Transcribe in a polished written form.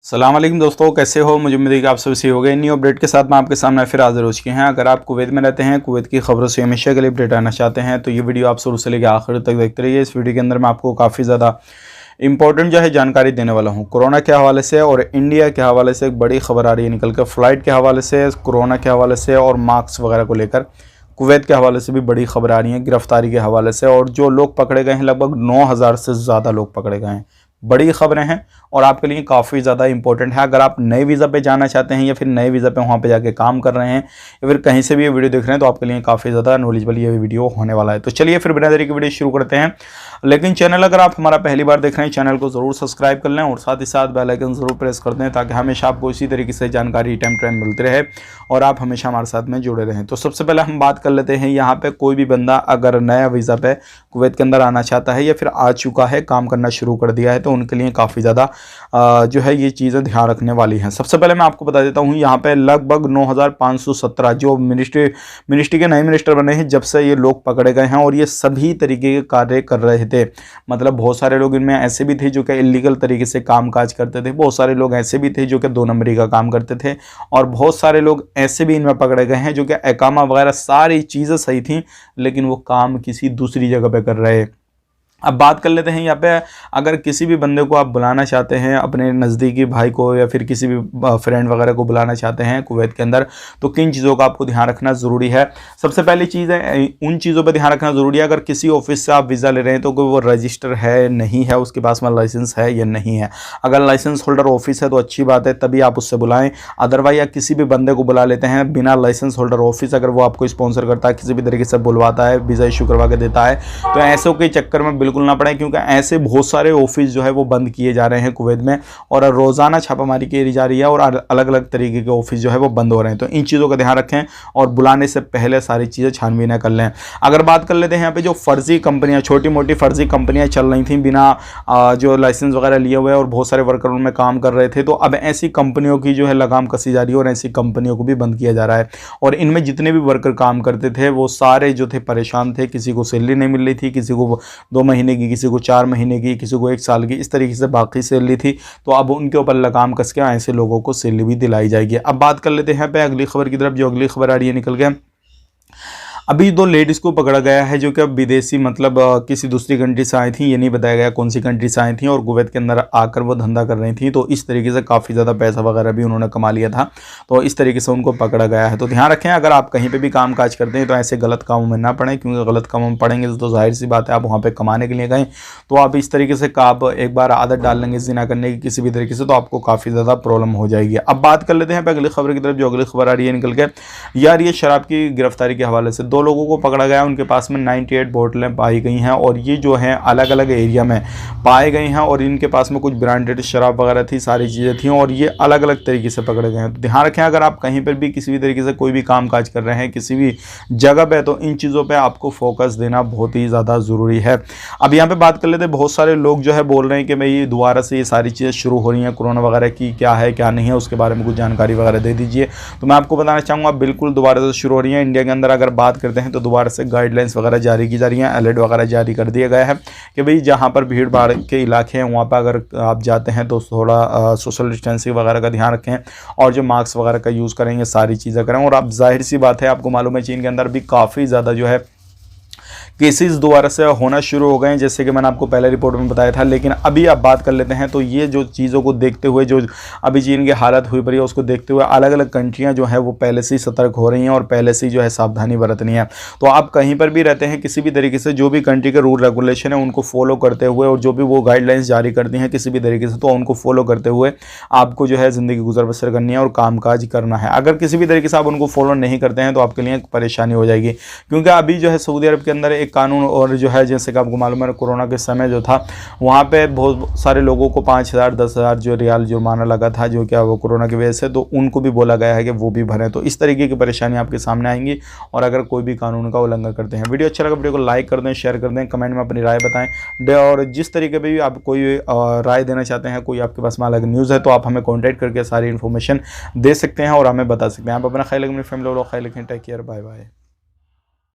सलाम अलैकुम दोस्तों, कैसे हो। मुझे उम्मीद है कि आप सब सही हो गए। न्यू अपडेट के साथ मैं आपके सामने फिर हाजिर हो चुके हैं। अगर आप कुवैत में रहते हैं, कुवैत की खबरों से हमेशा के लिए अपडेट आना चाहते हैं तो ये वीडियो आप शुरू से लेकर आखिर तक देखते रहिए। इस वीडियो के अंदर मैं आपको काफ़ी ज़्यादा इंपॉर्टेंट जानकारी देने वाला हूँ कोरोना के हवाले से और इंडिया के हवाले से। एक बड़ी खबर आ रही है निकल कर फ्लाइट के हवाले से, कोरोना के हवाले से और मार्क्स वगैरह को लेकर। कुवैत के हवाले से भी बड़ी खबर आ रही है गिरफ्तारी के हवाले से, और जो लोग पकड़े गए हैं लगभग 9,000 से ज़्यादा लोग पकड़े गए हैं। बड़ी खबरें हैं और आपके लिए काफ़ी ज़्यादा इंपॉर्टेंट है। अगर आप नए वीज़ा पे जाना चाहते हैं या फिर नए वीज़ा पे वहाँ पे जाके काम कर रहे हैं या फिर कहीं से भी ये वीडियो देख रहे हैं तो आपके लिए काफ़ी ज़्यादा नॉलेजेबल ये वीडियो होने वाला है। तो चलिए फिर बिना देरी की वीडियो शुरू करते हैं। लेकिन चैनल अगर आप हमारा पहली बार देख रहे हैं, चैनल को ज़रूर सब्सक्राइब कर लें और साथ ही साथ बेल आइकन ज़रूर प्रेस कर दें ताकि हमेशा आपको इसी तरीके से जानकारी टाइम टाइम मिलती रहे और आप हमेशा हमारे साथ में जुड़े रहें। तो सबसे पहले हम बात कर लेते हैं, यहाँ पे कोई भी बंदा अगर नया वीज़ा पे कुवैत के अंदर आना चाहता है या फिर आ चुका है, काम करना शुरू कर दिया है, तो उनके लिए काफ़ी ज़्यादा ये चीज़ें ध्यान रखने वाली हैं। सबसे पहले मैं आपको बता देता हूँ, यहाँ पे लगभग 9,517 जो मिनिस्ट्री के नए मिनिस्टर बने हैं जब से ये लोग पकड़े गए हैं और ये सभी तरीके के कार्य कर रहे थे। मतलब बहुत सारे लोग इनमें ऐसे भी थे जो कि इलीगल तरीके से काम काज करते थे, बहुत सारे लोग ऐसे भी थे जो कि 2 नंबरी का काम करते थे, और बहुत सारे लोग ऐसे भी इनमें पकड़े गए हैं जो कि इकामा वगैरह सारी चीज़ें सही थी लेकिन वो काम किसी दूसरी जगह पे कर रहे। अब बात कर लेते हैं यहाँ पे, अगर किसी भी बंदे को आप बुलाना चाहते हैं, अपने नज़दीकी भाई को या फिर किसी भी फ्रेंड वगैरह को बुलाना चाहते हैं कुवैत के अंदर, तो किन चीज़ों का आपको ध्यान रखना ज़रूरी है। सबसे पहली चीज़ है, उन चीज़ों पर ध्यान रखना ज़रूरी है अगर किसी ऑफिस से आप वीज़ा ले रहे हैं तो वो रजिस्टर है नहीं है, उसके पास में लाइसेंस है या नहीं है। अगर लाइसेंस होल्डर ऑफिस है तो अच्छी बात है, तभी आप उससे बुलाएं। अदरवाइज या किसी भी बंदे को बुला लेते हैं बिना लाइसेंस होल्डर ऑफिस, अगर वो आपको स्पॉन्सर करता है, किसी भी तरीके से बुलवाता है, वीज़ा इशू करवा के देता है, तो ऐसे के चक्कर में बिल्कुल ना पड़े, क्योंकि ऐसे बहुत सारे ऑफिस वो बंद किए जा रहे हैं कुवैत में और रोजाना छापामारी की जा रही है और अलग अलग तरीके के ऑफिस वो बंद हो रहे हैं। तो इन चीज़ों का ध्यान रखें और बुलाने से पहले सारी चीज़ें छानबीन कर लें। अगर बात कर लेते हैं यहाँ पे जो फर्जी कंपनियां, छोटी मोटी फर्जी कंपनियां चल रही थी बिना जो लाइसेंस वगैरह लिए हुए और बहुत सारे वर्कर उनमें काम कर रहे थे, तो अब ऐसी कंपनियों की लगाम कसी जा रही है और ऐसी कंपनियों को भी बंद किया जा रहा है। और इनमें जितने भी वर्कर काम करते थे वो सारे थे परेशान थे, किसी को सैलरी नहीं मिल रही थी, किसी को 2 महीने की, किसी को 4 महीने की, किसी को 1 साल की, इस तरीके से बाकी सैलरी थी। तो अब उनके ऊपर लगाम कस के ऐसे लोगों को सैलरी भी दिलाई जाएगी। अब बात कर लेते हैं पे अगली खबर की तरफ। जो अगली खबर आ रही है निकल के, अभी 2 लेडीज़ को पकड़ा गया है जो कि अब विदेशी किसी दूसरी कंट्री से आई थी, ये नहीं बताया गया कौन सी कंट्री से आई थी, और कुवैत के अंदर आकर वो धंधा कर रही थी। तो इस तरीके से काफ़ी ज़्यादा पैसा वगैरह भी उन्होंने कमा लिया था, तो इस तरीके से उनको पकड़ा गया है। तो ध्यान रखें, अगर आप कहीं पर भी काम काज करते हैं तो ऐसे गलत कामों में ना पड़ें, क्योंकि गलत कामों में पड़ेंगे तो जाहिर सी बात है आप वहाँ पर कमाने के लिए गए तो आप इस तरीके से आप एक बार आदत डाल लेंगे ज़िना करने की किसी भी तरीके से, तो आपको काफ़ी ज़्यादा प्रॉब्लम हो जाएगी। अब बात कर लेते हैं अगली खबर की तरफ। जो अगली खबर आ रही है निकल के यार, ये शराब की गिरफ्तारी के हवाले से 2 लोगों को पकड़ा गया, उनके पास में 98 बोतलें पाई गई हैं और ये हैं अलग अलग एरिया में पाए गए हैं और इनके पास में कुछ ब्रांडेड शराब वगैरह थी, सारी चीज़ें थी और ये अलग अलग तरीके से पकड़े गए हैं। तो ध्यान रखें, अगर आप कहीं पर भी किसी भी तरीके से कोई भी काम काज कर रहे हैं किसी भी जगह पे, तो इन चीज़ों पे आपको फोकस देना बहुत ही ज़्यादा ज़रूरी है। अब यहाँ पे बात कर लेते हैं, बहुत सारे लोग बोल रहे हैं कि भाई दोबारा से ये सारी चीज़ें शुरू हो रही हैं, कोरोना वगैरह की क्या है क्या नहीं है उसके बारे में कुछ जानकारी वगैरह दे दीजिए। तो मैं आपको बताना चाहूँगा बिल्कुल दोबारा से शुरू हो रही है। इंडिया के अंदर अगर बात करते हैं तो दोबारा से गाइडलाइंस वगैरह जारी की जा रही हैं, अलर्ट वगैरह जारी कर दिया गया है कि भाई जहाँ पर भीड़ भाड़ के इलाके हैं वहाँ पर अगर आप जाते हैं तो थोड़ा सोशल डिस्टेंसिंग वगैरह का ध्यान रखें और जो मास्क वगैरह का यूज़ करेंगे सारी चीज़ें करें। और अब जाहिर सी बात है, आपको मालूम है चीन के अंदर भी काफ़ी ज़्यादा केसेस दोबारा से होना शुरू हो गए हैं, जैसे कि मैंने आपको पहले रिपोर्ट में बताया था। लेकिन अभी आप बात कर लेते हैं तो ये जो चीज़ों को देखते हुए जो अभी चीन की हालत हुई पड़ी है उसको देखते हुए अलग अलग कंट्रियां वो पहले से ही सतर्क हो रही हैं और पहले से ही सावधानी बरतनी है। तो आप कहीं पर भी रहते हैं किसी भी तरीके से जो भी कंट्री के रूल रेगुलेशन है उनको फॉलो करते हुए और जो भी वो गाइडलाइंस जारी करती हैं किसी भी तरीके से, तो उनको फॉलो करते हुए आपको ज़िंदगी गुजर बसर करनी है और कामकाज करना है। अगर किसी भी तरीके से आप उनको फॉलो नहीं करते हैं तो आपके लिए परेशानी हो जाएगी, क्योंकि अभी सऊदी अरब के अंदर कानून और जैसे कि आपको मालूम है कोरोना के समय था वहाँ पे बहुत सारे लोगों को 5,000 10,000 रियाल जुर्माना लगा था जो क्या वो कोरोना की वजह से, तो उनको भी बोला गया है कि वो भी भरें। तो इस तरीके की परेशानी आपके सामने आएंगी और अगर कोई भी कानून का उल्लंघन करते हैं। वीडियो अच्छा लगा वीडियो को लाइक कर दें, शेयर कर दें, कमेंट में अपनी राय बताएं और जिस तरीके पर भी आप कोई राय देना चाहते हैं, कोई आपके पास में अलग न्यूज़ है तो आप हमें कॉन्टैक्ट करके सारी इन्फॉर्मेशन दे सकते हैं और हमें बता सकते हैं। आप अपना ख्याल रखें, अपनी फैमिली और ख्याल रखें। Take care, bye bye.